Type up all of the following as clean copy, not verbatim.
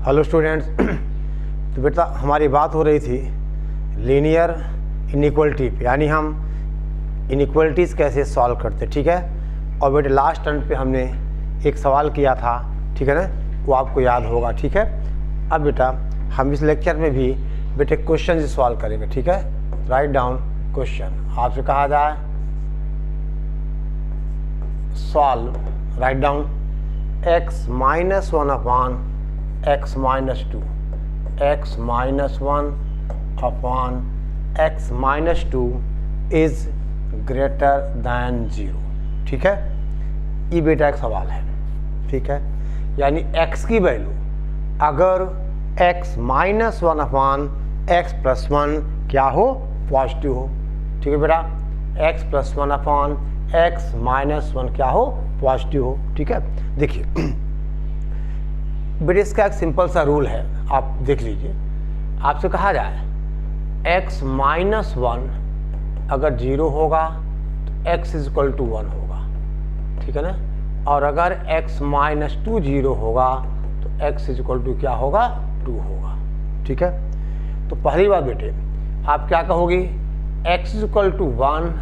Hello students. तो बेटा हमारी बात हो रही थी लीनियर इनइक्वलिटी पे, यानी हम इनइक्वलिटीज़ कैसे सॉल्व करते, ठीक है। और बेटे लास्ट टर्न पे हमने एक सवाल किया था, ठीक है ना, वो आपको याद होगा, ठीक है। अब बेटा हम इस लेक्चर में भी बेटे क्वेश्चन सॉल्व करेंगे, ठीक है। राइट डाउन क्वेश्चन, आपसे कहा जाए solve, write down x minus 1 upon x minus 2, x minus 1 upon x minus 2 is greater than 0, ठीक है। ये बेटा एक सवाल है, ठीक है। यानी x की वैल्यू अगर x minus 1 upon x plus 1 क्या हो, पॉजिटिव हो, ठीक है बेटा। x plus 1 upon x minus 1 क्या हो, पॉजिटिव हो, ठीक है। देखिए बेटे इसका एक सिंपल सा रूल है, आप देख लीजिए। आपसे कहा जाए x माइनस 1 अगर 0 होगा तो x इज इक्वल टू 1 होगा, ठीक है ना। और अगर x माइनस 2 0 होगा तो x इज इक्वल टू क्या होगा, 2 होगा, ठीक है। तो पहली बात बेटे आप क्या कहोगे, x इज इक्वल टू 1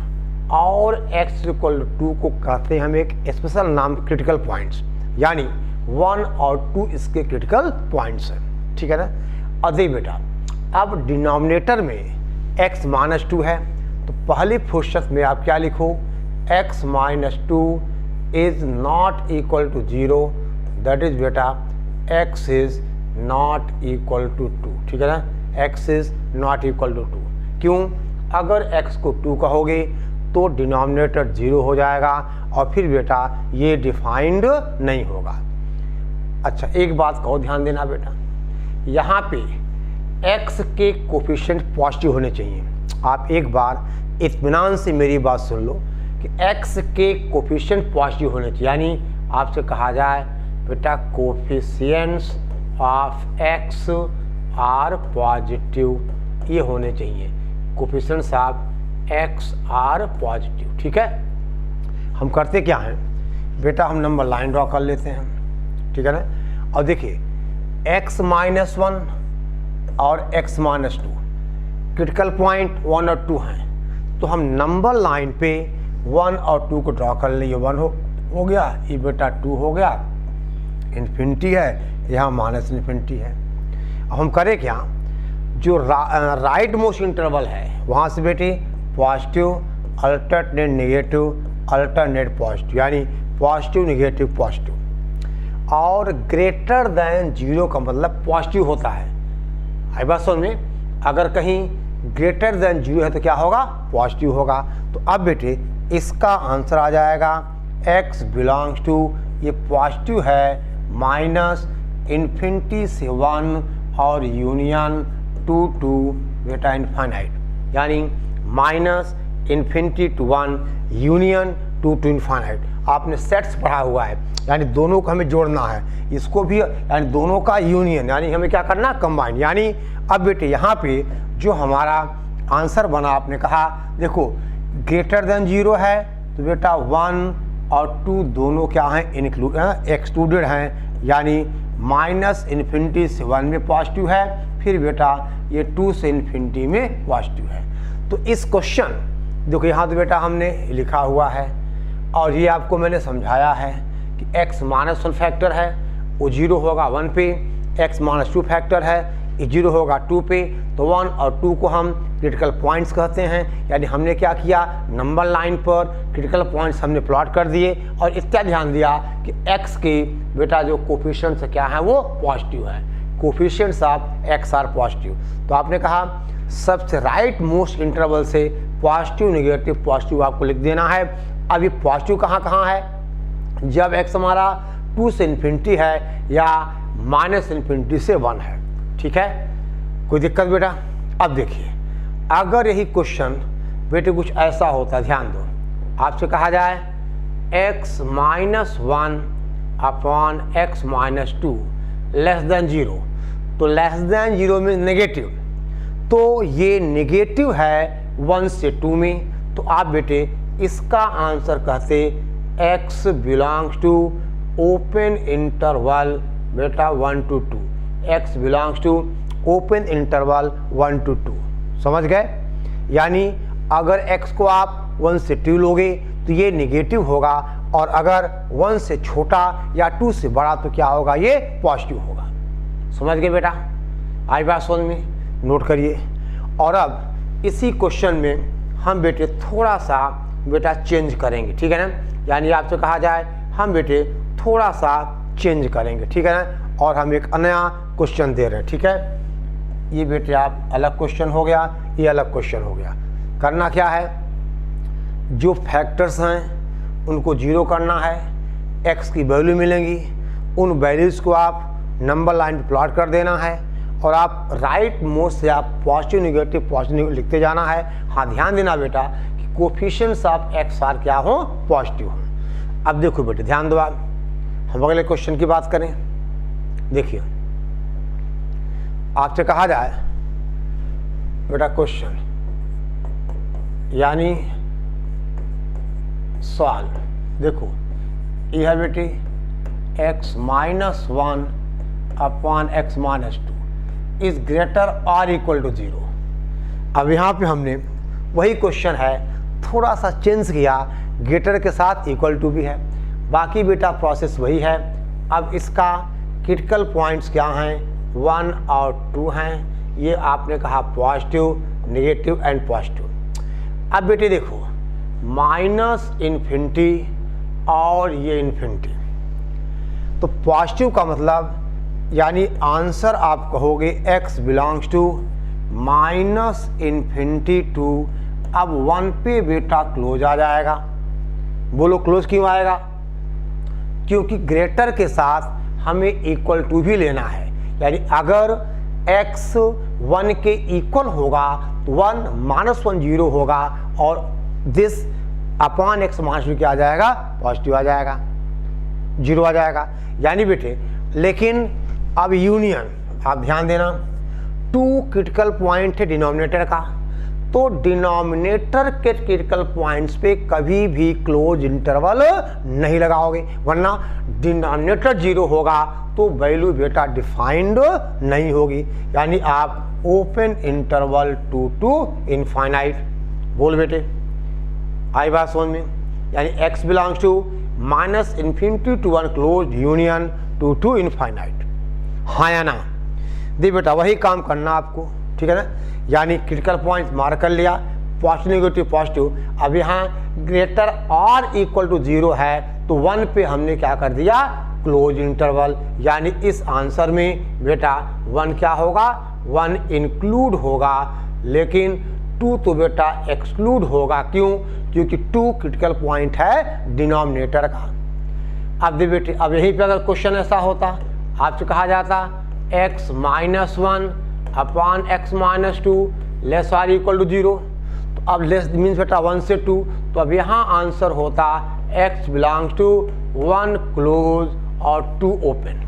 और x इक्वल टू 2 को कहते हैं हम एक स्पेशल नाम क्रिटिकल पॉइंट्स, यानी 1 और 2 इसके क्रिटिकल पॉइंट्स हैं, ठीक है ना। और देखिए बेटा अब डिनोमिनेटर में x माइनस 2 है तो पहली फुर्सत में आप क्या लिखो, x minus 2 is not equal to 0, that is बेटा x is not equal to 2, ठीक है ना। x is not equal to 2, क्यों? अगर x को 2 कहोगे तो डिनोमिनेटर 0 हो जाएगा और फिर बेटा ये डिफाइंड नहीं होगा। अच्छा एक बात को ध्यान देना बेटा, यहाँ पे x के कोफिशिएंट पॉजिटिव होने चाहिए। आप एक बार इत्मीनान से मेरी बात सुन लो कि x के कोफिशिएंट पॉजिटिव होने चाहिए, यानी आपसे कहा जाए बेटा coefficients of x are positive, ये होने चाहिए coefficients of x are positive, ठीक है। हम करते क्या हैं बेटा, हम नंबर लाइन ड्रॉ कर लेते हैं, ठीक है ना। और देखिए x माइनस 1 और x माइनस 2 क्रिटिकल पॉइंट 1 और 2 हैं, तो हम नंबर लाइन पे 1 और 2 को ड्रॉ कर लें। ये 1 हो गया, ये बेटा 2 हो गया, इन्फिनिटी है, यहाँ माइनस इन्फिनिटी है। अब हम करें क्या, जो राइट मोस्ट इंटरवल है वहाँ से बेटे positive alternate negative alternate positive, यानी पॉजिटिव नेगेटिव पॉजिटिव। और ग्रेटर दैन 0 का मतलब पॉजिटिव होता है। आई बात समझ में, अगर कहीं ग्रेटर दैन 0 है तो क्या होगा, पॉजिटिव होगा। तो अब बेटे इसका आंसर आ जाएगा x बिलोंग्स टू, ये पॉजिटिव है, माइनस इन्फिनिटी से 1 और यूनियन 2 टू बेटा इनफाइनाइट, यानी minus infinity to 1 union 2 to infinite. आपने सेट्स पढ़ा हुआ है, यानी दोनों को हमें जोड़ना है, इसको भी, यानी दोनों का यूनियन, यानी हमें क्या करना, कंबाइन। यानी अब बेटे यहाँ पे जो हमारा आंसर बना, आपने कहा देखो ग्रेटर देन 0 है तो बेटा 1 और 2 दोनों क्या हैं, एक्सक्लूडेड हैं, यानी माइनस इन्फिनिटी से 1 में पॉजिटिव है, फिर बेटा ये 2 से इन्फिनिटी में पॉजिटिव है। तो इस क्वेश्चन देखो यहाँ तो बेटा हमने लिखा हुआ है और ये आपको मैंने समझाया है कि x माइनस 1 फैक्टर है, वो 0 होगा 1 पे, x माइनस 2 फैक्टर है, ये 0 होगा 2 पे। तो 1 और 2 को हम क्रिटिकल पॉइंट्स कहते हैं, यानी हमने क्या किया, नंबर लाइन पर क्रिटिकल पॉइंट्स हमने प्लॉट कर दिए और इतना ध्यान दिया कि x के बेटा जो कोफिशिएंट्स क्या है वो पॉजिटिव है, coefficients of x are positive. तो आपने कहा सबसे राइट मोस्ट इंटरवल से पॉजिटिव नेगेटिव पॉजिटिव आपको लिख देना है। अब ये पॉजिटिव कहाँ कहाँ है, जब x हमारा 2 से इन्फिनिटी है या माइनस इन्फिनिटी से 1 है, ठीक है। कोई दिक्कत बेटा? अब देखिए अगर यही क्वेश्चन बेटे कुछ ऐसा होता, ध्यान दो, आपसे कहा जाए x minus 1 upon x minus 2 less than 0, तो लेस देन 0 में नेगेटिव, तो ये नेगेटिव है 1 से 2 में, तो आप बेटे इसका आंसर कहते x belongs to open interval बेटा 1 to 2, x belongs to open interval 1 to 2। समझ गए? यानी अगर x को आप 1 से 2 लोगे तो ये नेगेटिव होगा, और अगर 1 से छोटा या 2 से बड़ा तो क्या होगा, ये पॉजिटिव होगा। समझ गए बेटा? आई बात समझ में? नोट करिए। और अब इसी क्वेश्चन में हम बेटे थोड़ा सा बेटा चेंज करेंगे, ठीक है ना? यानी आपसे कहा जाए हम बेटे थोड़ा सा चेंज करेंगे, ठीक है ना? और हम एक नया क्वेश्चन दे रहे हैं, ठीक है? ये बेटे आप अलग क्वेश्चन हो गया, ये अलग क्वेश्चन हो गया। करना क्या है, जो फैक्टर्स हैं उनको जीरो करना है, x की वैल्यू मिलेंगी, उन वैल्यूज़ को आप नंबर लाइन पे प्लॉट कर देना है, और आप राइट मोड से आप पॉजिटिव नेगेटिव लिखते जाना है। हाँ, ध्यान देना बेटा कि कोफिशिएंट्स ऑफ x आर क्या हो, पॉजिटिव हो। अब देखो बेटे, ध्यान दो आप, हम अगले क्वेश्चन की बात करें। देखिए, आपसे कहा जाए बेटा क्वेश्चन यानी सवाल, देखो यह है बेटी x minus 1 upon x minus 2 is greater और इक्वल टू 0। अब यहाँ पे हमने वही क्वेश्चन है, थोड़ा सा चेंज किया, ग्रेटर के साथ इक्वल टू भी है, बाकी बेटा प्रोसेस वही है। अब इसका क्रिटिकल पॉइंट्स क्या हैं, 1 और 2 हैं। ये आपने कहा पॉजिटिव, नेगेटिव एंड पॉजिटिव। अब बेटे देखो, माइनस इन्फिनिटी और ये इन्फिनिटी, तो पॉजिटिव का मतलब यानी आंसर आप कहोगे x belongs to minus infinity to, अब 1 पे बेटा क्लोज आ जाएगा। बोलो क्लोज क्यों आएगा? क्योंकि ग्रेटर के साथ हमें इक्वल टू भी लेना है, यानी अगर x 1 के इक्वल होगा तो 1 माइनस 1 0 होगा, और दिस अपॉन x माइनस 2 क्या आ जाएगा, पॉजिटिव आ जाएगा, 0 आ जाएगा। यानी बेटे लेकिन अब यूनियन, आप ध्यान देना, 2 क्रिटिकल पॉइंट है डिनोमिनेटर का, तो डिनोमिनेटर के क्रिटिकल पॉइंट्स पे कभी भी क्लोज इंटरवल नहीं लगाओगे, वरना डिनोमिनेटर 0 होगा तो वैल्यू बेटा डिफाइंड नहीं होगी। यानी आप ओपन इंटरवल टू इनफाइनाइट। बोल बेटे, आई बात समझ में? यानी x belongs to minus infinity to 1 close union to infinite. हाँ या ना? दे बेटा वही काम करना आपको, ठीक है ना? यानी क्रिटिकल पॉइंट मार कर लिया, पॉजिटिव नेगेटिव पॉजिटिव। अब यहाँ ग्रेटर और इक्वल टू 0 है तो 1 पे हमने क्या कर दिया, क्लोज इंटरवल। यानी इस आंसर में बेटा 1 क्या होगा, 1 इंक्लूड होगा, लेकिन 2 तो बेटा एक्सक्लूड होगा। क्यों? क्योंकि 2 क्रिटिकल पॉइंट है डिनोमिनेटर का। अब दे बेटे, अब यहीं पे अगर क्वेश्चन ऐसा होता, आपसे कहा जाता x minus 1 upon x minus 2 less or equal to 0, तो अब लेस मीन्स बेटा 1 से 2, तो अब यहाँ आंसर होता x बिलोंग्स टू 1 क्लोज और 2 ओपन।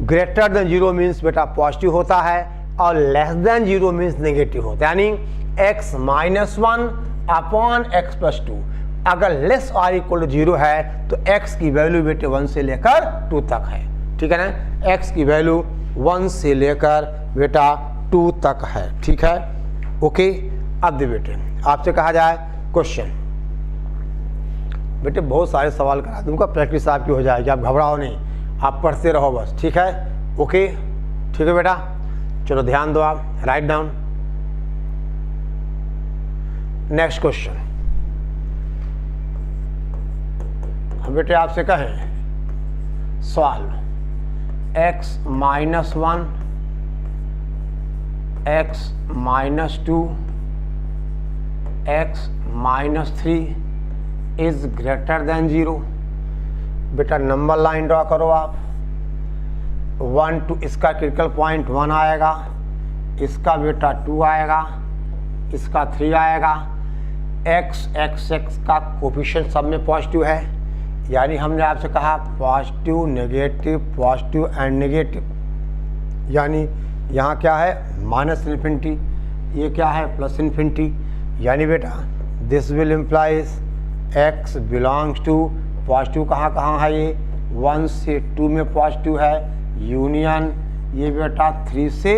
ग्रेटर देन 0 मीन्स बेटा पॉजिटिव होता है, और लेस देन 0 मीन्स नेगेटिव होता है। यानी x minus 1 upon x plus 2, अगर लेस और इक्वल टू 0 है तो x की वैल्यू बेटे 1 से लेकर 2 तक है, ठीक है ना? x की वैल्यू 1 से लेकर बेटा 2 तक है, ठीक है? ओके। अब दे बेटे, आपसे कहा जाए क्वेश्चन, बेटे बहुत सारे सवाल करा दूंगा, प्रैक्टिस आपकी हो जाएगी, आप घबराओ नहीं, आप पढ़ते रहो बस, ठीक है? ओके, ठीक है बेटा? चलो ध्यान दो, आप राइट डाउन। नेक्स्ट क्वेश्चन, हम बेटे आपसे कहें सवाल x minus 1 x minus 2 x minus 3 is greater than 0। बेटा नंबर लाइन ड्रॉ करो आप, 1 2, इसका क्रिटिकल पॉइंट 1 आएगा, इसका बेटा 2 आएगा, इसका 3 आएगा। x का कोफिशिएंट सब में पॉजिटिव है, यानी हमने आपसे कहा पॉजिटिव नेगेटिव एंड नेगेटिव, यानी यहाँ क्या है माइनस इन्फिनिटी, ये क्या है प्लस इन्फिनिटी। यानी बेटा this will implies x belongs to positive, कहाँ है ये 1 से 2 में पॉजिटिव है, यूनियन ये बेटा 3 से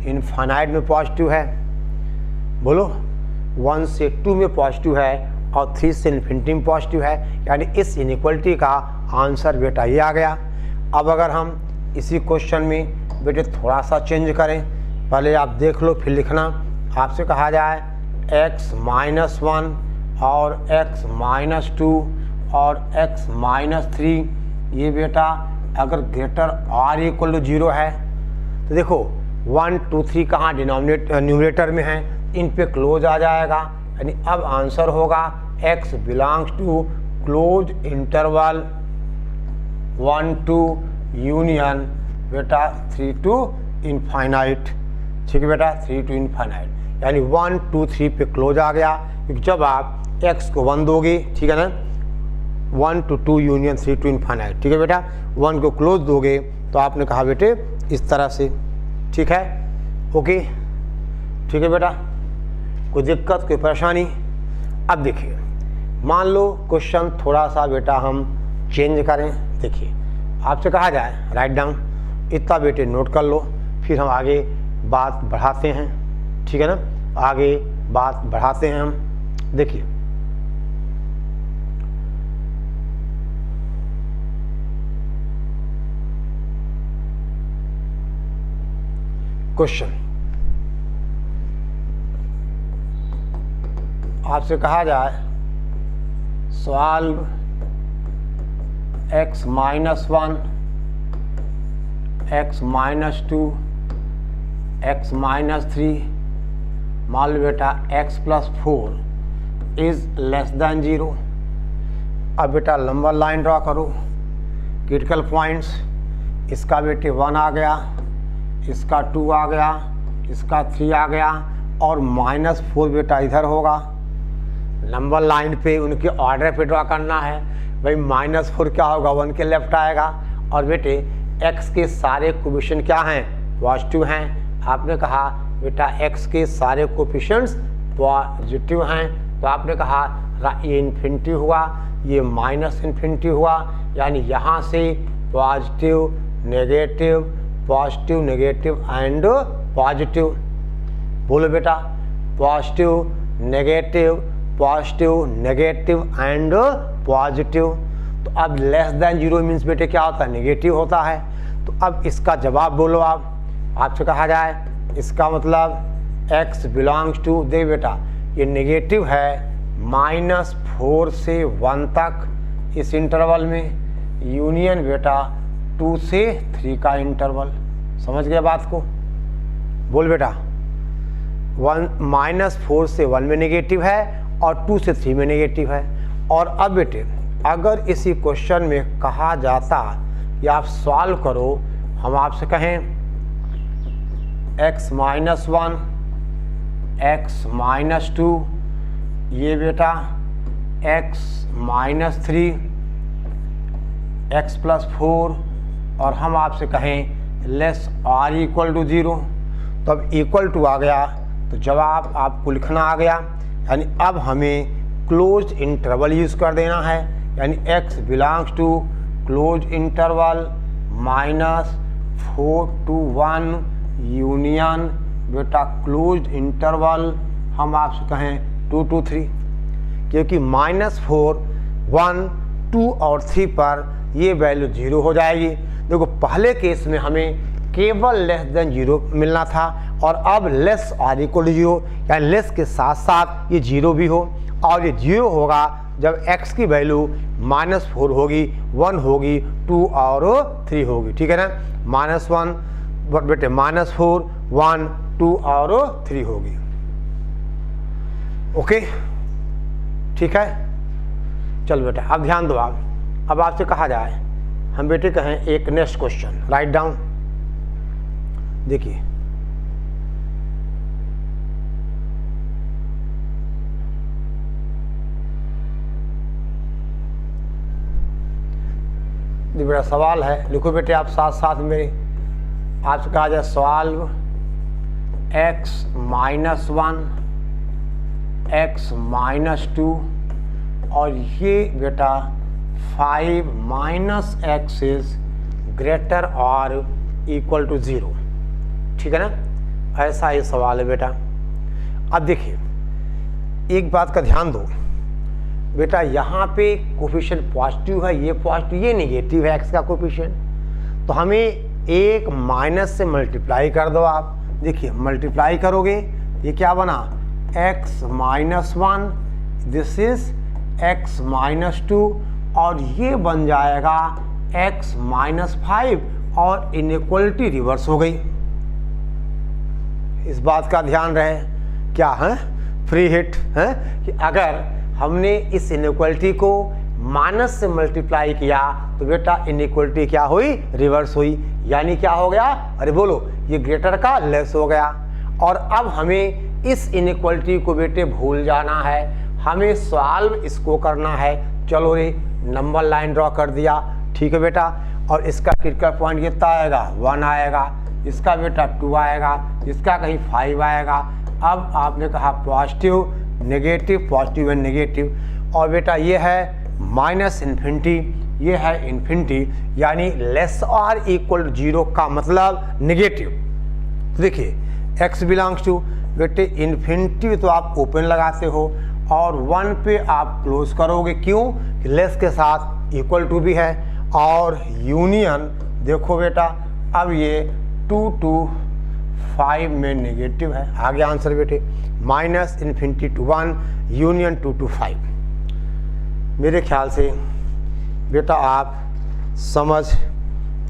इनफाइनाइट में पॉजिटिव है। बोलो 1 से 2 में पॉजिटिव है और 3 से इन्फिनिटी में पॉजिटिव है, यानी इस इनइक्वलिटी का आंसर बेटा ये आ गया। अब अगर हम इसी क्वेश्चन में बेटे थोड़ा सा चेंज करें, पहले आप देख लो फिर लिखना। आपसे कहा जाए x-1 और x-2 और x-3 ये बेटा अगर ग्रेटर और इक्वल टू 0 है तो देखो 1 2 3 कहाँ न्यूमरेटर में है, इन पे क्लोज आ जाएगा, यानी अब आंसर होगा x belongs to close interval 1 to union बेटा 3 to इनफाइनाइट। ठीक है बेटा, 3 to इनफाइनाइट, यानी 1 2 3 पे क्लोज आ गया, क्योंकि जब आप x को 1 दोगे, ठीक है ना, 1 to 2 यूनियन 3 to इनफाइनाइट, ठीक है बेटा, 1 को क्लोज दोगे तो आपने कहा बेटे इस तरह से। ठीक है, ओके, ठीक है बेटा, कोई दिक्कत कोई परेशानी? अब देखिए, मान लो क्वेश्चन थोड़ा सा बेटा हम चेंज करें। देखिए आपसे कहा जाए राइट डाउन, इतना बेटे नोट कर लो, फिर हम आगे बात बढ़ाते हैं। ठीक है ना, आगे बात बढ़ाते हैं हम। देखिए क्वेश्चन आपसे कहा जाए सॉल्व x-1 x-2 x-3 मान लो बेटा x+4 इज लेस दैन 0। अब बेटा लंबा लाइन ड्रा करो, क्रिटिकल पॉइंट्स, इसका बेटे 1 आ गया, इसका 2 आ गया, इसका 3 आ गया और -4 बेटा इधर होगा। नंबर लाइन पे उनके ऑर्डर पे ड्रा करना है भाई। -4 क्या होगा, 1 के लेफ्ट आएगा, और बेटे x के सारे कोफिशिएंट क्या हैं, पॉजिटिव हैं। आपने कहा बेटा x के सारे कोफिशिएंट्स पॉजिटिव हैं, तो आपने कहा ये इन्फिनिटी हुआ, ये माइनस इन्फिनिटी हुआ, यानी यहाँ से positive negative positive negative and positive. बोलो बेटा, positive negative positive negative and positive. तो अब लेस दैन 0 मीन्स बेटे क्या होता है, नेगेटिव होता है। तो अब इसका जवाब बोलो आप। आपसे कहा जाए इसका मतलब x बिलोंग्स टू, देख बेटा ये नेगेटिव है -4 से 1 तक इस इंटरवल में, यूनियन बेटा 2 से 3 का इंटरवल। समझ गए बात को? बोल बेटा, -4 से 1 में नेगेटिव है और 2 से 3 में नेगेटिव है। और अब बेटे अगर इसी क्वेश्चन में कहा जाता कि आप सॉल्व करो, हम आपसे कहें x-1 x-2 ये बेटा x-3 x+4 और हम आपसे कहें लेस और इक्वल टू 0, तो अब इक्वल टू आ गया तो जवाब आपको लिखना आ गया। यानी अब हमें क्लोज इंटरवल यूज़ कर देना है, यानी x belongs to close interval -4 to 1 union बेटा क्लोज इंटरवल हम आपसे कहें 2 to 3, क्योंकि -4 1 2 और 3 पर ये वैल्यू 0 हो जाएगी। देखो पहले केस में हमें केवल लेस देन 0 मिलना था, और अब लेस और इक्वल टू 0, यानी लेस के साथ साथ ये 0 भी हो, और ये 0 होगा जब x की वैल्यू -4 होगी, 1 होगी, 2 और 3 होगी। ठीक है ना, -1 बेटे -4 1 2 और 3 होगी। ओके ठीक है, चल बेटा अब ध्यान दो आप। अब आपसे कहा जाए हम बेटे कहें एक नेक्स्ट क्वेश्चन राइट डाउन। देखिए बड़ा सवाल है, लिखो बेटे आप साथ साथ मेरे। आपसे कहा जाए सॉल्व x-1 x-2 और ये बेटा 5 माइनस एक्स इज ग्रेटर और इक्वल टू 0। ठीक है ना, ऐसा ये सवाल है बेटा। अब देखिए एक बात का ध्यान दो बेटा, यहाँ पे कोफिशिएंट पॉजिटिव है, ये पॉजिटिव ये नेगेटिव है एक्स का कोफिशिएंट, तो हमें एक माइनस से मल्टीप्लाई कर दो आप। देखिए मल्टीप्लाई करोगे ये क्या बना, x minus 1, this is x minus 2, और ये बन जाएगा x माइनस 5, और इनइक्वलिटी रिवर्स हो गई। इस बात का ध्यान रहे क्या है, फ्री हिट है कि अगर हमने इस इनइक्वलिटी को माइनस से मल्टीप्लाई किया तो बेटा इनइक्वलिटी क्या हुई, रिवर्स हुई, यानी क्या हो गया, अरे बोलो, ये ग्रेटर का लेस हो गया। और अब हमें इस इनइक्वलिटी को बेटे भूल जाना है, हमें सॉल्व इसको करना है। चलो रे नंबर लाइन ड्रॉ कर दिया, ठीक है बेटा, और इसका क्रिटिकल पॉइंट कितना आएगा, 1 आएगा, इसका बेटा 2 आएगा, इसका कहीं 5 आएगा। अब आपने कहा positive negative, positive and negative, और बेटा ये है माइनस इन्फिनिटी, ये है इन्फिनिटी, यानी लेस और इक्वल टू 0 का मतलब नेगेटिव। तो देखिए x बिलोंग्स टू बेटे इन्फिनिटी, तो आप ओपन लगाते हो और 1 पे आप क्लोज करोगे, क्यों, लेस के साथ इक्वल टू भी है, और यूनियन देखो बेटा अब ये 2 to 5 में नेगेटिव है। आगे आंसर बेटे minus infinity to 1 union 2 to 5। मेरे ख्याल से बेटा आप समझ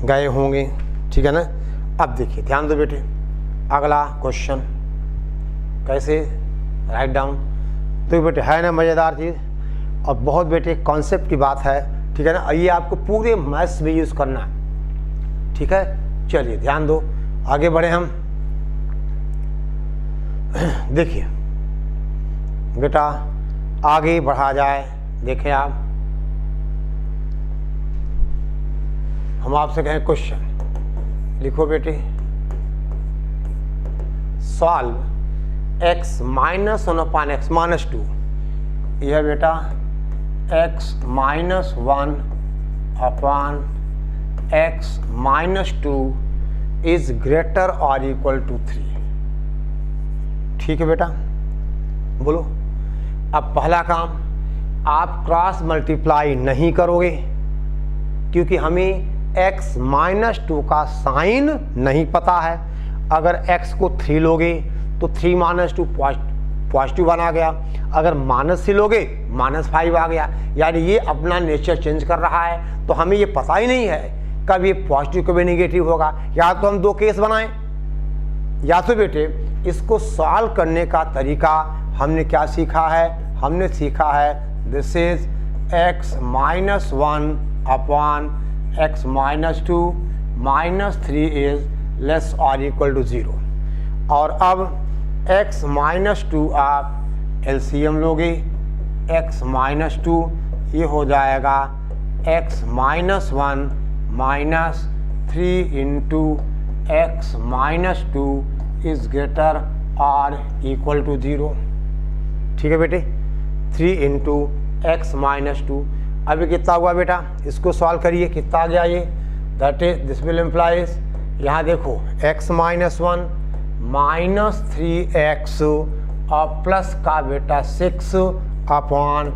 गए होंगे, ठीक है ना। अब देखिए ध्यान दो बेटे, अगला क्वेश्चन कैसे राइट डाउन, तो बेटे है ना मज़ेदार चीज़, और बहुत बेटे कॉन्सेप्ट की बात है, ठीक है ना। ये आपको पूरे मैथ्स में यूज़ करना है, ठीक है। चलिए ध्यान दो, आगे बढ़े हम। देखिए बेटा आगे बढ़ा जाए, देखें आप, हम आपसे कहें क्वेश्चन लिखो बेटे, solve x minus 1 upon x minus 2, यह बेटा x minus 1 upon x minus 2 is greater और इक्वल टू 3। ठीक है बेटा, बोलो। अब पहला काम, आप क्रॉस मल्टीप्लाई नहीं करोगे क्योंकि हमें x माइनस 2 का साइन नहीं पता है। अगर x को 3 लोगे तो 3 माइनस 2 पॉजिटिव बना गया, अगर माइनस 3 लोगे -5 आ गया, यानी ये अपना नेचर चेंज कर रहा है। तो हमें ये पता ही नहीं है कब ये पॉजिटिव कभी नेगेटिव होगा। या तो हम 2 केस बनाएं, या तो बेटे इसको सॉल्व करने का तरीका हमने क्या सीखा है, हमने सीखा है this is x minus 1 upon x minus 2 -3 is less or equal to 0। और अब x माइनस 2 आप एलसीएम लोगे, x माइनस 2 ये हो जाएगा x minus 1 -3 into x minus 2 is greater और इक्वल टू 0। ठीक है बेटे, 3 इंटू एक्स माइनस 2। अभी कितना हुआ बेटा, इसको सॉल्व करिए, कितना आ गया ये, that is this will implies, यहाँ देखो x माइनस 1 -3x और प्लस का बेटा 6 upon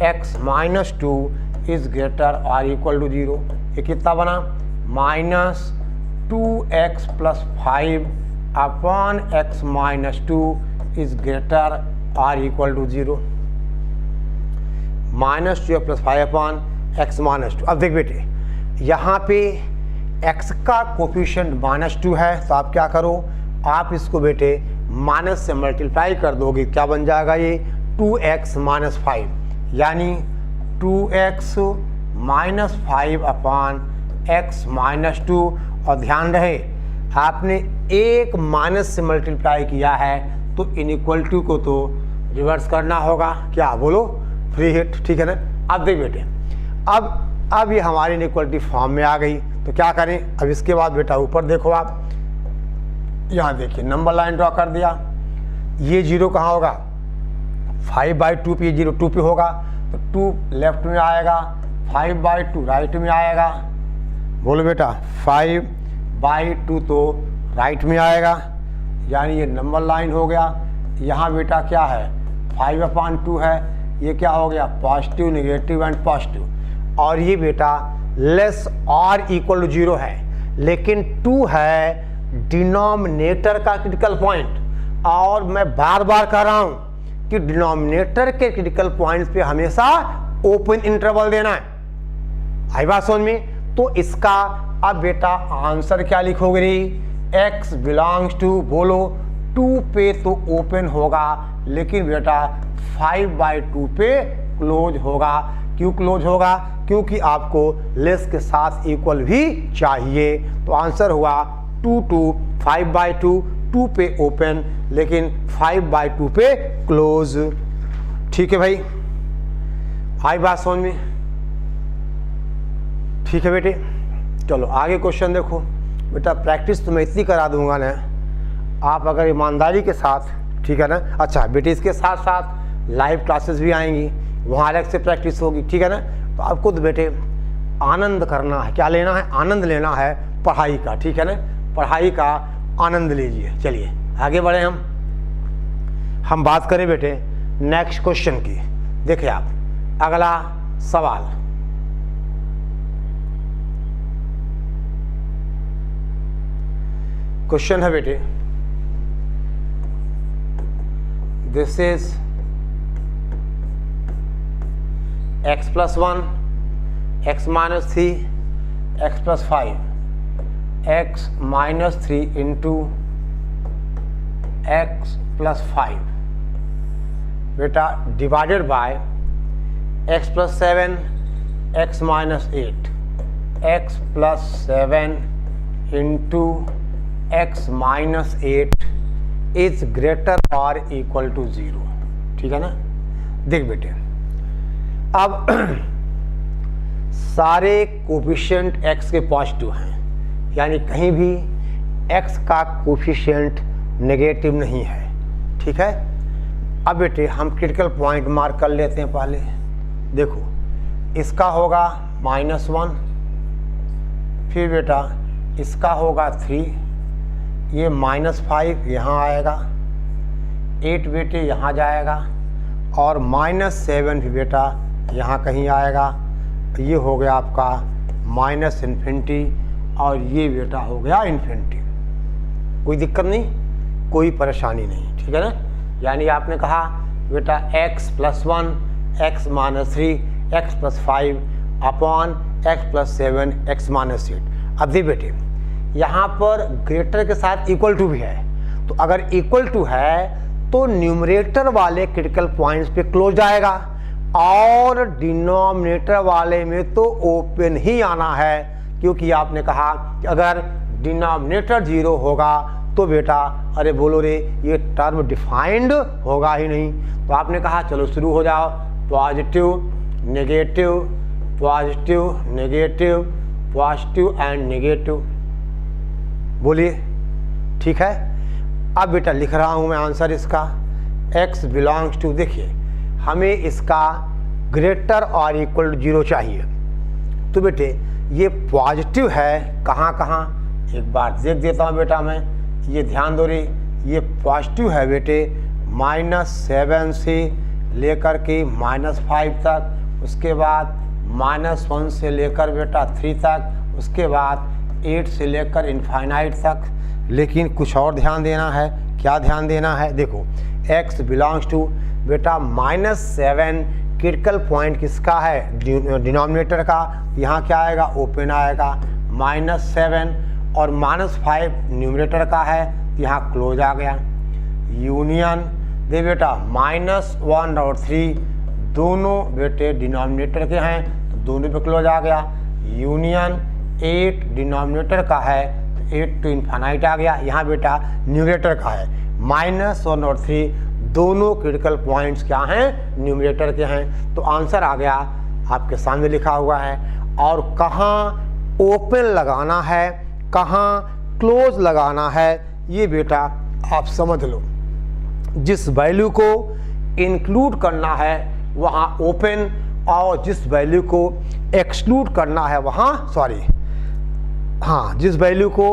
x minus 2 is greater और इक्वल टू 0। ये कितना बना, -2x plus 5 upon x minus 2 is greater और equal to 0। -2 plus 5 upon x minus 2। अब देख बेटे, यहाँ पे x का कोफिशिएंट -2 है, तो आप क्या करो, आप इसको बेटे माइनस से मल्टीप्लाई कर दोगे, क्या बन जाएगा ये 2x माइनस 5, यानी 2x minus 5 upon x minus 2। और ध्यान रहे आपने एक माइनस से मल्टीप्लाई किया है तो इनइक्वलिटी को तो रिवर्स करना होगा, क्या बोलो, फ्री हिट। ठीक है ना। अब देख बेटे, अब ये हमारी इनइक्वलिटी फॉर्म में आ गई, तो क्या करें, अब इसके बाद बेटा ऊपर देखो आप, यहाँ देखिए नंबर लाइन ड्रॉ कर दिया, ये 0 कहाँ होगा, 5/2 पे 0 2 पे होगा, तो 2 लेफ्ट में आएगा, 5/2 राइट में आएगा। बोलो बेटा 5/2 तो राइट में आएगा, यानी ये नंबर लाइन हो गया। यहाँ बेटा क्या है 5/2 है, ये क्या हो गया पॉजिटिव, नेगेटिव एंड पॉजिटिव। और ये बेटा लेस और इक्वल टू 0 है, लेकिन 2 है डिनोमिनेटर का क्रिटिकल पॉइंट। और मैं बार बार कह रहा हूं कि डिनोमिनेटर के क्रिटिकल पॉइंट्स पे हमेशा ओपन इंटरवल देना है। आई बात समझ में? तो इसका अब बेटा आंसर क्या लिखोगे? x बिलोंग्स टू, बोलो 2 पे तो ओपन होगा, लेकिन बेटा 5/2 पे क्लोज होगा। क्यों क्लोज होगा? क्योंकि आपको लेस के साथ इक्वल भी चाहिए। तो आंसर हुआ 2 to 5/2, 2 पे ओपन लेकिन 5/2 पे क्लोज। ठीक है भाई, आई बात समझ में? ठीक है बेटे, चलो आगे क्वेश्चन देखो। बेटा प्रैक्टिस तो मैं इतनी करा दूंगा ना, आप अगर ईमानदारी के साथ, ठीक है ना। अच्छा बेटे, इसके साथ साथ लाइव क्लासेस भी आएंगी, वहाँ अलग से प्रैक्टिस होगी, ठीक है ना। तो आपको तो बेटे आनंद करना है, क्या लेना है? आनंद लेना है पढ़ाई का, ठीक है ना। पढ़ाई का आनंद लीजिए। चलिए आगे बढ़े, हम बात करें बेटे नेक्स्ट क्वेश्चन की। देखिए आप अगला सवाल, क्वेश्चन है बेटे, this is x+1, x-3, x+5, x-3 into x+5 बेटा divided by x+7, x-8, x+7 into x-8 is greater और इक्वल टू 0, ठीक है ना। देख बेटे, अब सारे कोफिशिएंट x के पॉजिटिव हैं, यानी कहीं भी x का कोफिशिएंट नेगेटिव नहीं है, ठीक है। अब बेटे हम क्रिटिकल पॉइंट मार्क कर लेते हैं पहले। देखो इसका होगा -1, फिर बेटा इसका होगा 3, ये -5 यहाँ आएगा, 8 बेटे यहाँ जाएगा, और -7 भी बेटा यहाँ कहीं आएगा। ये हो गया आपका -∞, और ये बेटा हो गया ∞। कोई दिक्कत नहीं, कोई परेशानी नहीं, ठीक है ना। यानी आपने कहा बेटा x+1, x-3, x+5 upon x+7, x-8। अब दे बेटे यहाँ पर ग्रेटर के साथ इक्वल टू भी है, तो अगर इक्वल टू है तो न्यूमरेटर वाले क्रिटिकल पॉइंट्स पे क्लोज आएगा, और डिनोमिनेटर वाले में तो ओपन ही आना है, क्योंकि आपने कहा कि अगर डिनोमिनेटर 0 होगा तो बेटा अरे बोलो रे ये टर्म डिफाइंड होगा ही नहीं। तो आपने कहा चलो शुरू हो जाओ, positive negative, positive negative, positive and negative, बोलिए, ठीक है। अब बेटा लिख रहा हूँ मैं आंसर इसका, x बिलोंग्स टू, देखिए हमें इसका ग्रेटर और इक्वल टू 0 चाहिए। तो बेटे ये पॉजिटिव है कहाँ कहाँ, एक बार देख देता हूँ बेटा मैं, ये ध्यान दो रे, ये पॉजिटिव है बेटे -7 से लेकर के -5 तक, उसके बाद -1 से लेकर बेटा 3 तक, उसके बाद 8 से लेकर इनफाइनाइट तक। लेकिन कुछ और ध्यान देना है, क्या ध्यान देना है? देखो x बिलोंग्स टू बेटा -7 क्रिटिकल पॉइंट किसका है? डिनोमिनेटर का। यहाँ क्या आएगा? ओपन आएगा। -7 और -5 न्यूमरेटर का है, यहाँ क्लोज आ गया। यूनियन दे बेटा -1 और 3 दोनों बेटे डिनोमिनेटर के हैं, तो दोनों पे क्लोज आ गया। यूनियन 8 डिनोमिनेटर का है, तो 8 टू इनफाइनाइट आ गया। यहाँ बेटा न्यूमरेटर का है, -1 और 3 दोनों क्रिटिकल पॉइंट्स क्या हैं? न्यूमरेटर के हैं। तो आंसर आ गया आपके सामने लिखा हुआ है। और कहाँ ओपन लगाना है, कहाँ क्लोज लगाना है, ये बेटा आप समझ लो। जिस वैल्यू को इंक्लूड करना है वहाँ ओपन, और जिस वैल्यू को एक्सक्लूड करना है वहाँ जिस वैल्यू को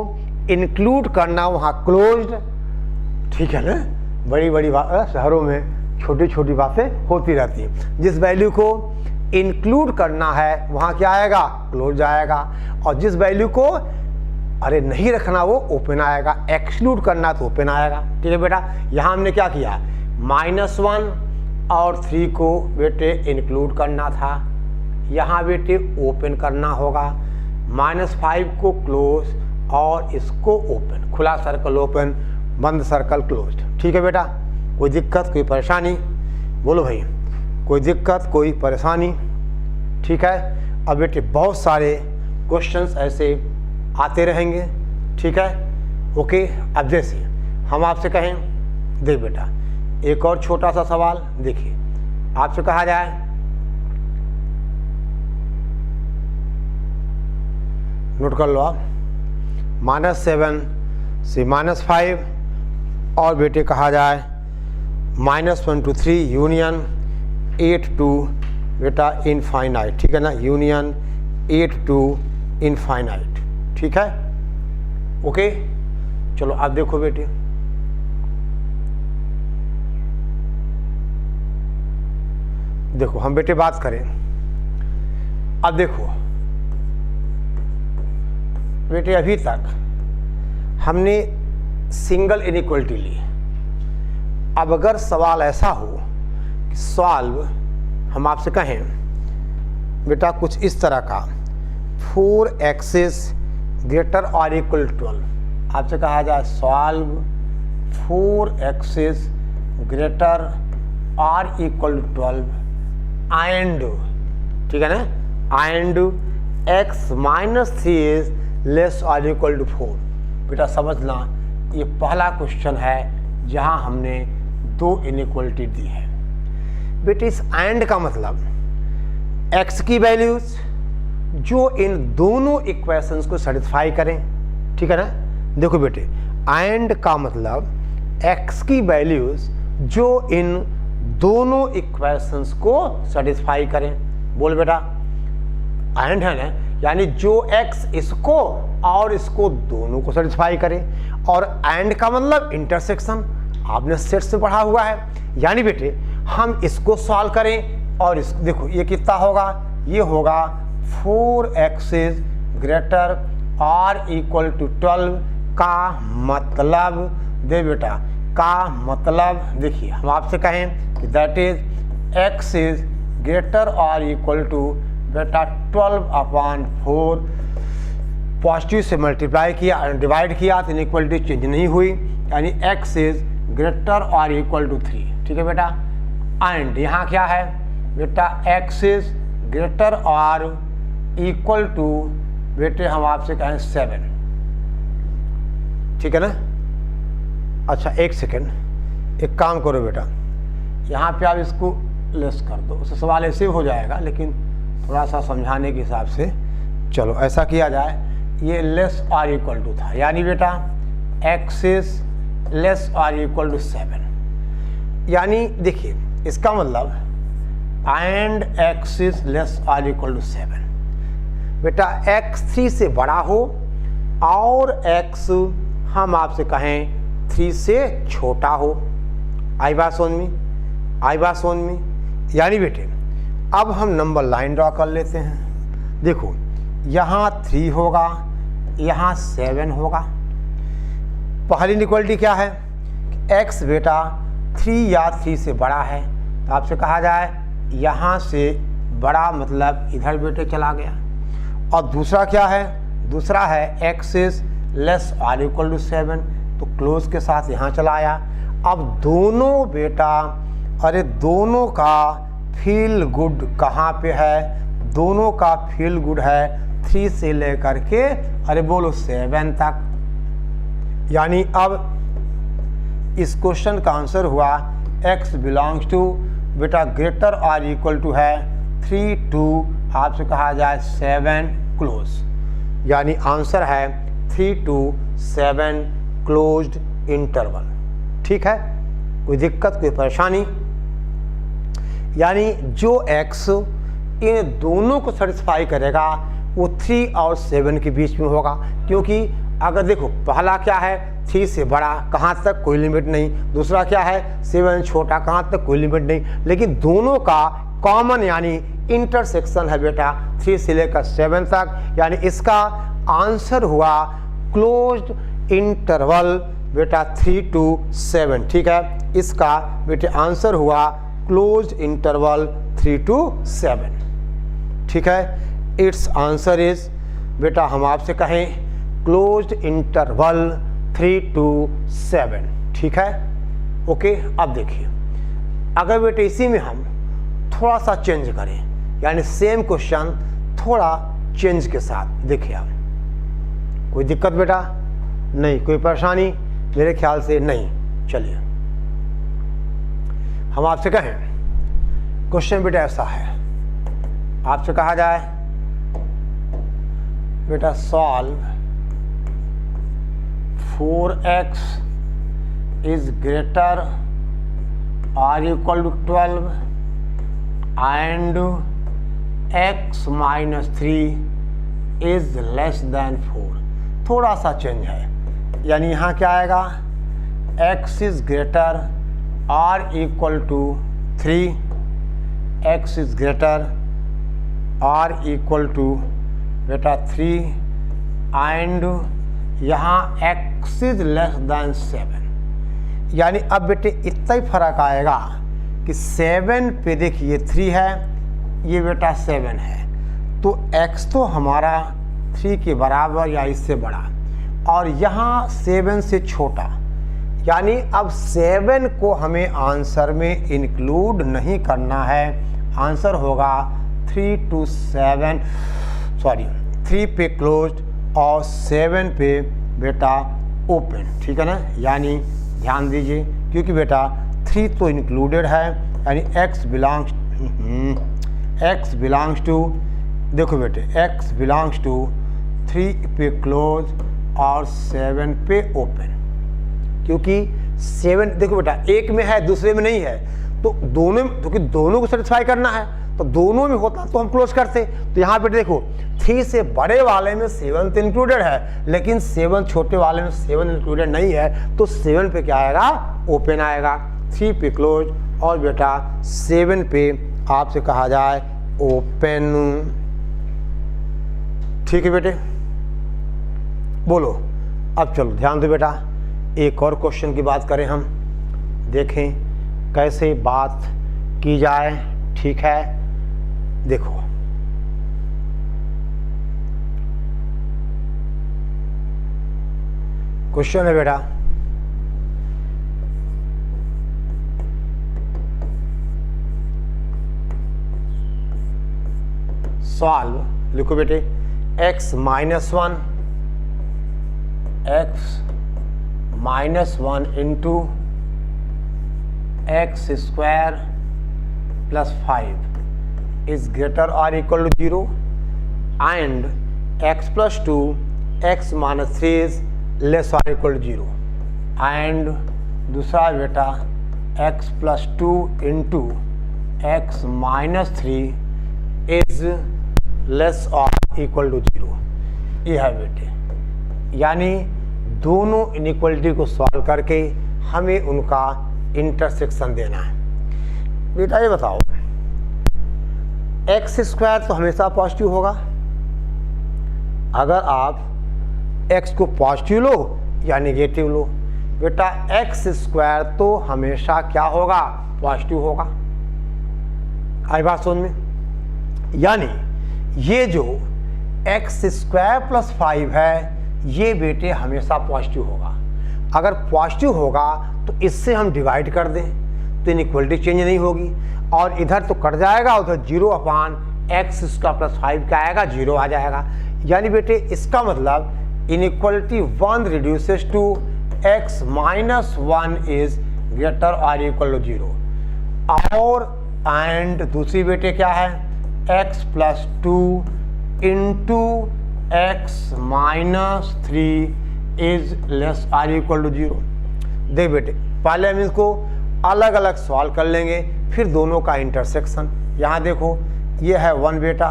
इंक्लूड करना वहाँ क्लोज्ड। ठीक है ना, बड़ी बड़ी शहरों में छोटी छोटी बातें होती रहती हैं। जिस वैल्यू को इंक्लूड करना है वहाँ क्या आएगा, क्लोज आएगा, और जिस वैल्यू को अरे नहीं रखना वो ओपन आएगा, एक्सक्लूड करना तो ओपन आएगा। ठीक है बेटा, यहाँ हमने क्या किया, -1 और 3 को बेटे इंक्लूड करना था, यहाँ बेटे ओपन करना होगा, -5 को क्लोज और इसको ओपन, खुला सर्कल ओपन, बंद सर्कल क्लोज्ड। ठीक है बेटा, कोई दिक्कत कोई परेशानी, बोलो भाई, कोई दिक्कत कोई परेशानी? ठीक है, अब बेटे बहुत सारे क्वेश्चंस ऐसे आते रहेंगे। ठीक है, ओके। अब जैसे हम आपसे कहें, देख बेटा एक और छोटा सा सवाल, देखिए आपसे कहा जाए नोट कर लो आप, -7 से -5 और बेटे कहा जाए -1 to 3 यूनियन 8 to बेटा इनफाइनाइट। ठीक है ना, यूनियन 8 to इनफाइनाइट। ठीक है, ओके। चलो आप देखो बेटे, देखो हम बेटे बात करें, अब देखो बेटे अभी तक हमने सिंगल इनइक्वलिटी ली। अब अगर सवाल ऐसा हो कि सॉल्व, हम आपसे कहें बेटा कुछ इस तरह का, 4x ग्रेटर और इक्वल 12, आपसे कहा जाए सॉल्व 4x ग्रेटर और इक्वल 12 एंड, ठीक है ना, and x -3 is less or equal to 4। बेटा समझना, ये पहला क्वेश्चन है जहां हमने 2 इनइक्वलिटी दी है। बेटे इस एंड का मतलब x की वैल्यूज जो इन दोनों इक्वेशंस को सेटिस्फाई करें। ठीक है ना, देखो बेटे एंड का मतलब x की वैल्यूज जो इन दोनों इक्वेशंस को सेटिस्फाई करें। बोल बेटा, एंड है ना, यानी जो x इसको और इसको दोनों को सेटिस्फाई करे, और एंड का मतलब इंटरसेक्शन, आपने सेट से पढ़ा हुआ है। यानी बेटे हम इसको सॉल्व करें और इस देखो ये कितना होगा, ये होगा 4x ग्रेटर और इक्वल टू 12 का मतलब, दे बेटा का मतलब, देखिए हम आपसे कहें कि that is x is greater और इक्वल टू बेटा 12/4, पॉजिटिव से मल्टीप्लाई किया डिवाइड किया तो इनइक्वलिटी चेंज नहीं हुई, यानी x इज ग्रेटर और इक्वल टू 3। ठीक है बेटा, एंड यहाँ क्या है बेटा, x इज ग्रेटर और इक्वल टू बेटे हम आपसे कहें 7। ठीक है ना, अच्छा एक सेकेंड, एक काम करो बेटा, यहाँ पे आप इसको लेस कर दो, उससे सवाल ऐसे हो जाएगा, लेकिन थोड़ा सा समझाने के हिसाब से चलो ऐसा किया जाए, ये लेस और इक्वल टू था, यानी बेटा x is less or equal to 7, यानी देखिए इसका मतलब and x is less or equal to 7। बेटा x 3 से बड़ा हो और x हम आपसे कहें 3 से छोटा हो। आई बात समझ में, आई बात समझ में। यानी बेटे अब हम नंबर लाइन ड्रॉ कर लेते हैं। देखो यहाँ 3 होगा, यहाँ 7 होगा। पहली इनइक्वालिटी क्या है, x बेटा 3 या 3 से बड़ा है, तो आपसे कहा जाए यहाँ से बड़ा मतलब इधर बेटे चला गया। और दूसरा क्या है, दूसरा है x is less or equal to 7, तो क्लोज के साथ यहाँ चला आया। अब दोनों बेटा, अरे दोनों का फील गुड कहाँ पे है, दोनों का फील गुड है 3 से लेकर के अरे बोलो 7 तक। यानी अब इस क्वेश्चन का आंसर हुआ x बिलोंग्स टू बेटा ग्रेटर और इक्वल टू है 3 to आपसे कहा जाए 7 क्लोज, यानी आंसर है 3 to 7 क्लोज्ड इंटरवल। ठीक है, कोई दिक्कत कोई परेशानी? यानी जो x इन दोनों को सेटिस्फाई करेगा वो 3 और 7 के बीच में होगा। क्योंकि अगर देखो पहला क्या है 3 से बड़ा, कहाँ तक कोई लिमिट नहीं, दूसरा क्या है 7 छोटा, कहाँ तक कोई लिमिट नहीं, लेकिन दोनों का कॉमन यानी इंटरसेक्शन है बेटा 3 से लेकर 7 तक। यानी इसका आंसर हुआ क्लोज्ड इंटरवल बेटा 3 to 7। ठीक है, इसका बेटे आंसर हुआ क्लोज्ड इंटरवल 3 to 7। ठीक है, इट्स आंसर इज बेटा हम आपसे कहें क्लोज्ड इंटरवल 3 to 7। ठीक है, ओके। अब देखिए अगर बेटे इसी में हम थोड़ा सा चेंज करें, यानी सेम क्वेश्चन थोड़ा चेंज के साथ, देखिए आप कोई दिक्कत बेटा नहीं, कोई परेशानी मेरे ख्याल से नहीं। चलिए हम आपसे कहें क्वेश्चन बेटा ऐसा है, आपसे कहा जाए बेटा सॉल्व 4x इज ग्रेटर और equal to 12 and x minus 3 is less than 4। थोड़ा सा चेंज है, यानी यहाँ क्या आएगा x इज ग्रेटर और equal to 3, x is greater और इक्वल टू बेटा 3 एंड यहाँ x इज लेस देन 7। यानी अब बेटे इतना ही फर्क आएगा कि 7 पे देखिए 3 है, ये बेटा 7 है, तो x तो हमारा 3 के बराबर या इससे बड़ा और यहाँ 7 से छोटा। यानी अब 7 को हमें आंसर में इंक्लूड नहीं करना है, आंसर होगा 3 to 7 3 पे क्लोज्ड और 7 पे बेटा ओपन। ठीक है ना, यानी ध्यान दीजिए क्योंकि बेटा 3 तो इंक्लूडेड है, यानी x बिलोंग्स टू देखो बेटे x बिलोंग्स टू 3 पे क्लोज और 7 पे ओपन। क्योंकि 7 देखो बेटा एक में है दूसरे में नहीं है, तो दोनों क्योंकि दोनों को सेटिस्फाई करना है तो दोनों में होता तो हम क्लोज करते। तो यहाँ पे देखो 3 से बड़े वाले में 7 तो इंक्लूडेड है, लेकिन 7 छोटे वाले में 7 इंक्लूडेड नहीं है, तो 7 पे क्या आएगा ओपन आएगा, 3 पे क्लोज और बेटा 7 पे आपसे कहा जाए ओपन। ठीक है बेटे, बोलो अब चलो ध्यान दो बेटा, एक और क्वेश्चन की बात करें हम, देखें कैसे बात की जाए। ठीक है, देखो क्वेश्चन है बेटा सॉल्व, लिखो बेटे x minus 1 into x square plus 5 is greater और equal to 0 and x plus 2 x minus 3 is less or equal to 0 and दूसरा बेटा x plus 2 into x minus 3 is less or equal to 0। ये है बेटे, यानी दोनों inequality को solve करके हमें उनका इंटरसेक्शन देना है। बेटा ये बताओ एक्स स्क्वायर तो हमेशा पॉजिटिव होगा, अगर आप x को पॉजिटिव लो या नेगेटिव लो, बेटा एक्स स्क्वायर तो हमेशा क्या होगा पॉजिटिव होगा। आई बात समझ में, यानी ये जो एक्स स्क्वायर प्लस 5 है ये बेटे हमेशा पॉजिटिव होगा। अगर पॉजिटिव होगा तो इससे हम डिवाइड कर दें तो इनइक्वलिटी चेंज नहीं होगी और इधर तो कट जाएगा, उधर 0 अपान एक्स स्क्वायर प्लस 5 क्या आएगा 0 आ जाएगा। यानी बेटे इसका मतलब inequality 1 reduces to x minus 1 is greater और इक्वल टू 0 और एंड दूसरी बेटे क्या है x plus 2 into x minus 3 is less or equal to 0। देख बेटे पहले हम इसको अलग अलग सॉल्व कर लेंगे, फिर दोनों का इंटरसेक्शन। यहाँ देखो ये है 1 बेटा,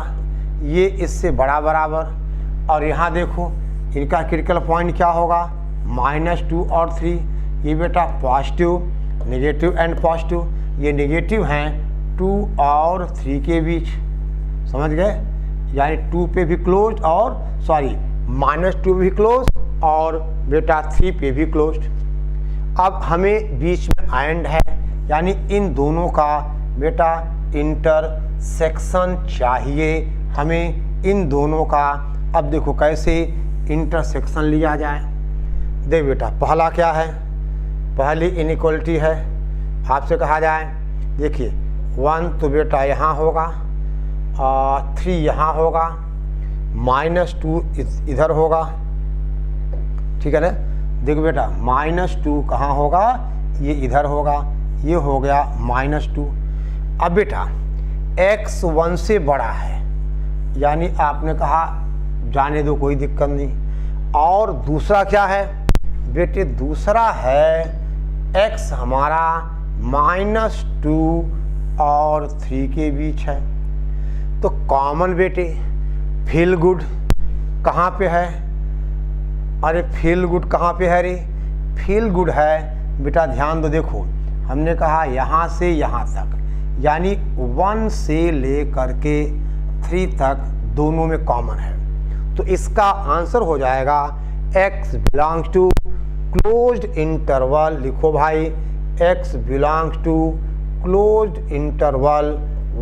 ये इससे बड़ा बराबर, और यहाँ देखो इनका क्रिटिकल पॉइंट क्या होगा, -2 और 3। ये बेटा पॉजिटिव, नेगेटिव एंड पॉजिटिव, ये नेगेटिव हैं 2 और 3 के बीच, समझ गए, यानी 2 पे भी क्लोज और -2 भी क्लोज और बेटा 3 पे भी क्लोज। अब हमें बीच में एंड है, यानी इन दोनों का बेटा इंटरसेक्शन चाहिए हमें, इन दोनों का। अब देखो कैसे इंटरसेक्शन लिया जाए। देख बेटा पहला क्या है, पहली इनइक्वलिटी है, आपसे कहा जाए, देखिए 1 तो बेटा यहाँ होगा, 3 यहाँ होगा, -2 इधर होगा, ठीक है ना। देखो बेटा -2 कहाँ होगा, ये इधर होगा, ये हो गया -2। अब बेटा x 1 से बड़ा है, यानी आपने कहा जाने दो कोई दिक्कत नहीं। और दूसरा क्या है बेटे, दूसरा है x हमारा -2 और 3 के बीच है। तो कॉमन बेटे फील गुड कहाँ पे है, अरे फील गुड कहाँ पे है रे, फील गुड है बेटा, ध्यान दो, देखो हमने कहा यहाँ से यहाँ तक, यानी 1 से ले करके 3 तक दोनों में कॉमन है। तो इसका आंसर हो जाएगा x belongs to closed interval, लिखो भाई x belongs to closed interval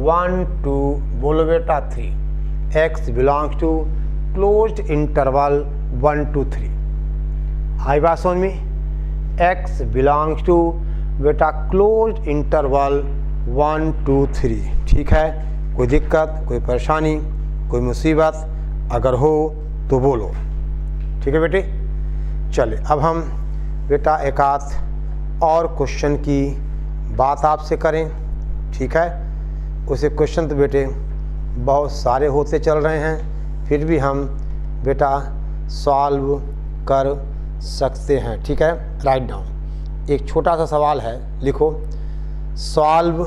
1 to बोलो बेटा 3, x belongs to closed interval 1 to 3। आई बात समझ में, x बिलोंग्स टू बेटा क्लोज्ड इंटरवल 1 to 3, ठीक है। कोई दिक्कत, कोई परेशानी, कोई मुसीबत अगर हो तो बोलो, ठीक है बेटे। चले अब हम बेटा एक आध और क्वेश्चन की बात आपसे करें, ठीक है। उसे क्वेश्चन तो बेटे बहुत सारे होते चल रहे हैं, फिर भी हम बेटा सॉल्व कर सकते हैं, ठीक है। राइट डाउन, एक छोटा सा सवाल है, लिखो सॉल्व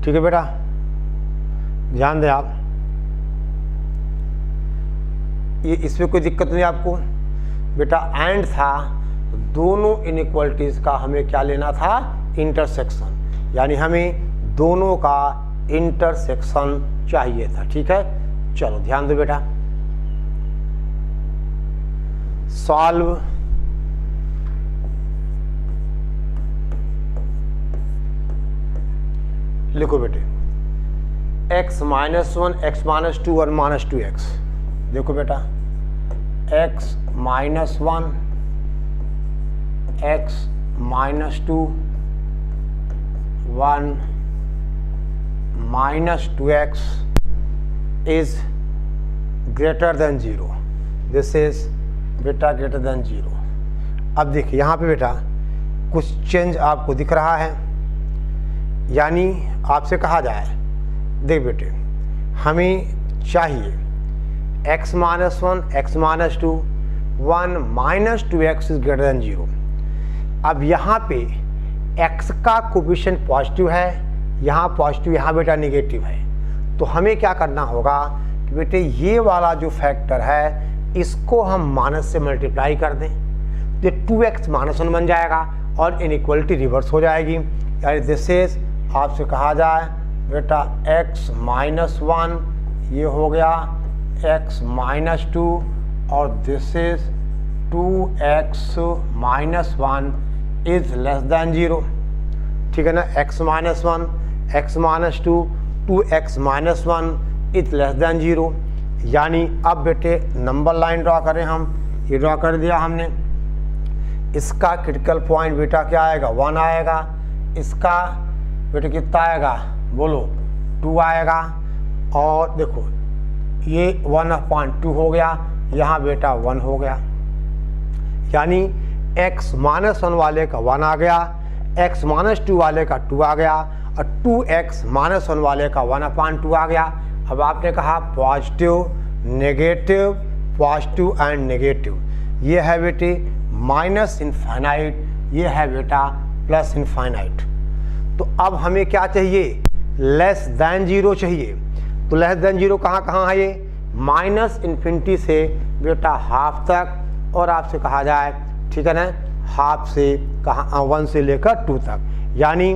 ठीक है बेटा, ध्यान दें आप, ये इसमें कोई दिक्कत नहीं आपको बेटा। एंड था, दोनों इनइक्वालिटीज़ का हमें क्या लेना था, इंटरसेक्शन, यानी हमें दोनों का इंटरसेक्शन चाहिए था, ठीक है। चलो ध्यान दो बेटा, सॉल्व लिखो बेटे x -1 x -2 और -2x। देखो बेटा x -1 x -2 1 -2x is greater than 0, this is बेटा greater than 0। अब देखिए यहाँ पे बेटा कुछ चेंज आपको दिख रहा है, यानी आपसे कहा जाए, देख बेटे हमें चाहिए x -1 x -2 1 -2x is greater than 0। अब यहाँ पे x का कोफिशिएंट पॉजिटिव है, यहाँ पॉजिटिव, यहाँ बेटा नेगेटिव है। तो हमें क्या करना होगा कि बेटे ये वाला जो फैक्टर है इसको हम माइनस से मल्टीप्लाई कर दें, तो 2x -1 बन जाएगा और इनइक्वालिटी रिवर्स हो जाएगी। यानी दिस इज, आपसे कहा जाए बेटा x -1 ये हो गया x -2 और this is 2x -1 is less than 0, ठीक है ना। x -1 x -2 2x -1 is less than 0। यानी अब बेटे नंबर लाइन ड्रा करें हम, ये ड्रा कर दिया हमने। इसका क्रिटिकल पॉइंट बेटा क्या आएगा, 1 आएगा। इसका बेटा कितना आएगा, बोलो 2 आएगा। और देखो ये 1/2 हो गया, यहाँ बेटा 1 हो गया। यानी x -1 वाले का 1 आ गया, x -2 वाले का 2 आ गया और 2x -1 वाले का 1/2 आ गया। अब आपने कहा positive negative, positive and negative, ये है बेटे माइनस इनफाइनाइट, ये है बेटा प्लस इनफाइनाइट। तो अब हमें क्या चाहिए, लेस दैन जीरो चाहिए। तो लेस दैन जीरो कहाँ कहाँ है, ये माइनस इन्फिनिटी से बेटा हाफ तक, और आपसे कहा जाए ठीक है ना हाफ से कहाँ 1 से लेकर 2 तक। यानी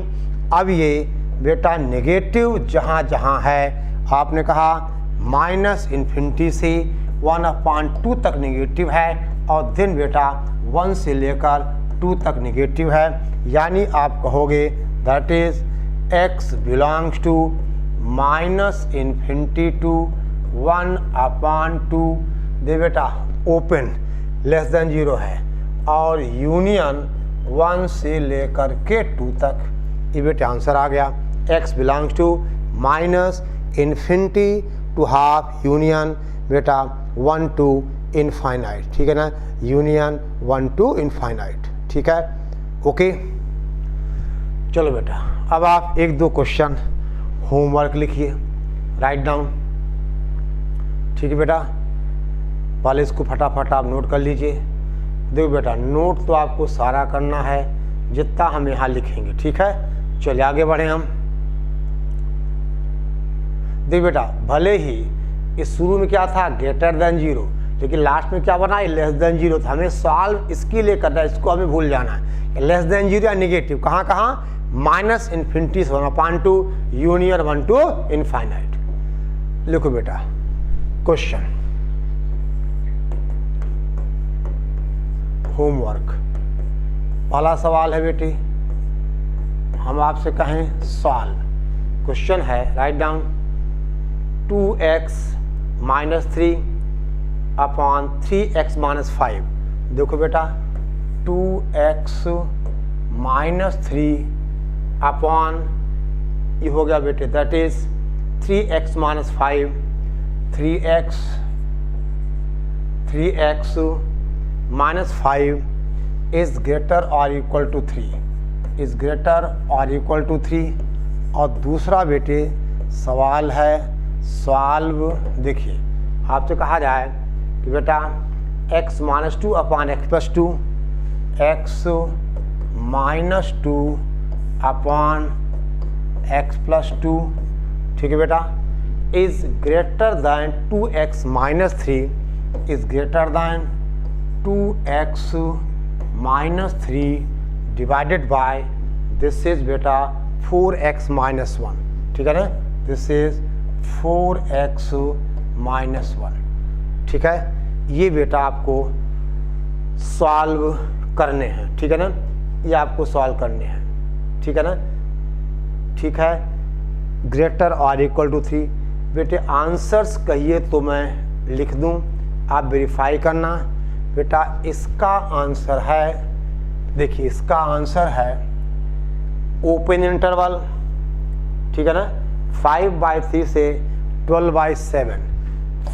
अब ये बेटा नेगेटिव जहाँ जहाँ है, आपने कहा माइनस इन्फिनिटी से 1/2 तक नेगेटिव है, और दिन बेटा 1 से लेकर 2 तक नेगेटिव है। यानी आप कहोगे that is x belongs to minus infinity to 1/2, दे बेटा ओपन लेस देन जीरो है, और यूनियन 1 से लेकर के 2 तक। ये बेटा आंसर आ गया, x belongs to minus infinity to half union बेटा 1 टू इनफाइनाइट, ठीक है ना, यूनियन 1 टू इनफाइनाइट, ठीक है, ओके। चलो बेटा अब आप 1-2 क्वेश्चन होमवर्क लिखिए, राइट डाउन, ठीक है बेटा। पहले इसको फटाफट आप नोट कर लीजिए। देखो बेटा नोट तो आपको सारा करना है जितना हम यहाँ लिखेंगे, ठीक है। चलिए आगे बढ़े हम। देखो बेटा भले ही इस शुरू में क्या था ग्रेटर देन जीरो, लेकिन लास्ट में क्या बना लेस देन जीरो था। हमें सॉल्व इसके लिए करना है, इसको हमें भूल जाना है। लेस देन जीरो या निगेटिव कहाँ कहाँ, माइनस इन्फिनिटी से 1/2 यूनियन 1 टू इनफाइनाइट। लिखो बेटा क्वेश्चन होमवर्क। पहला सवाल है बेटी, हम आपसे कहें सॉल्व। क्वेश्चन है write down 2x minus 3 upon 3x minus 5। देखो बेटा 2x माइनस 3 अपॉन ये हो गया बेटे that is 3x minus 5, 3x minus 5 is greater और इक्वल टू 3, इज ग्रेटर और इक्वल टू 3। और दूसरा बेटे सवाल है सॉल्व। देखिए आपसे कहा जाए कि बेटा x minus 2 upon x plus 2, x minus 2 upon x plus 2, ठीक है बेटा, is greater than 2x minus 3 is greater than 2x minus 3 divided by this is बेटा 4x माइनस 1, ठीक है ना, दिस इज 4x माइनस 1, ठीक है। ये बेटा आपको सॉल्व करने हैं, ठीक है ना, ये आपको सॉल्व करने हैं, ठीक है ना, ठीक है। ग्रेटर और इक्वल टू 3 बेटे आंसर्स कहिए तो मैं लिख दूं, आप वेरीफाई करना। बेटा इसका आंसर है, देखिए इसका आंसर है ओपन इंटरवल, ठीक है ना, 5/3 से 12/7,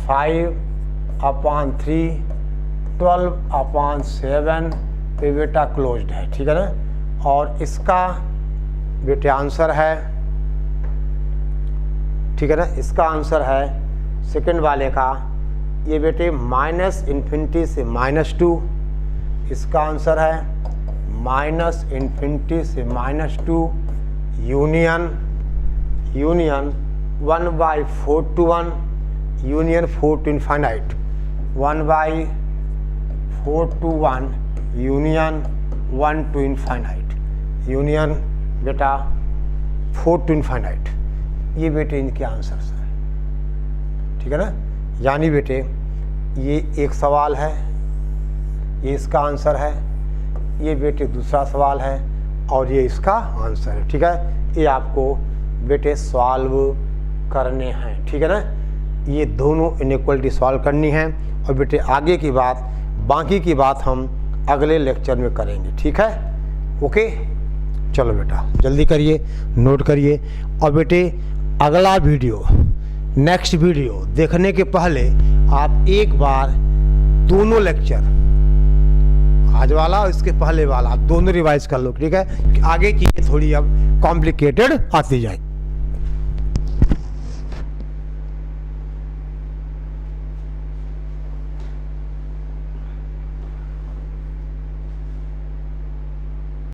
5/3 12/7 पे बेटा क्लोज्ड है, ठीक है ना। और इसका बेटे आंसर है, ठीक है ना, इसका आंसर है सेकंड वाले का ये बेटे माइनस इन्फिनिटी से -2, इसका आंसर है माइनस इन्फिनिटी से -2 union 1/4 to 1 union 4 to infinite, 1/4 to 1 union 1 to infinite, union बेटा 4 to इनफाइनाइट। ये बेटे इनके आंसर्स हैं, ठीक है ना। यानी बेटे ये एक सवाल है, ये इसका आंसर है, ये बेटे दूसरा सवाल है, और ये इसका आंसर है, ठीक है। ये आपको बेटे सॉल्व करने हैं, ठीक है ना। ये दोनों इनइक्वलिटी सॉल्व करनी है, और बेटे आगे की बात, बाकी की बात हम अगले लेक्चर में करेंगे, ठीक है, ओके। चलो बेटा जल्दी करिए, नोट करिए। और बेटे अगला वीडियो, नेक्स्ट वीडियो देखने के पहले आप एक बार दोनों लेक्चर, आज वाला और इसके पहले वाला, आप दोनों रिवाइज कर लो, ठीक है। आगे की थोड़ी अब कॉम्प्लिकेटेड आती जाए।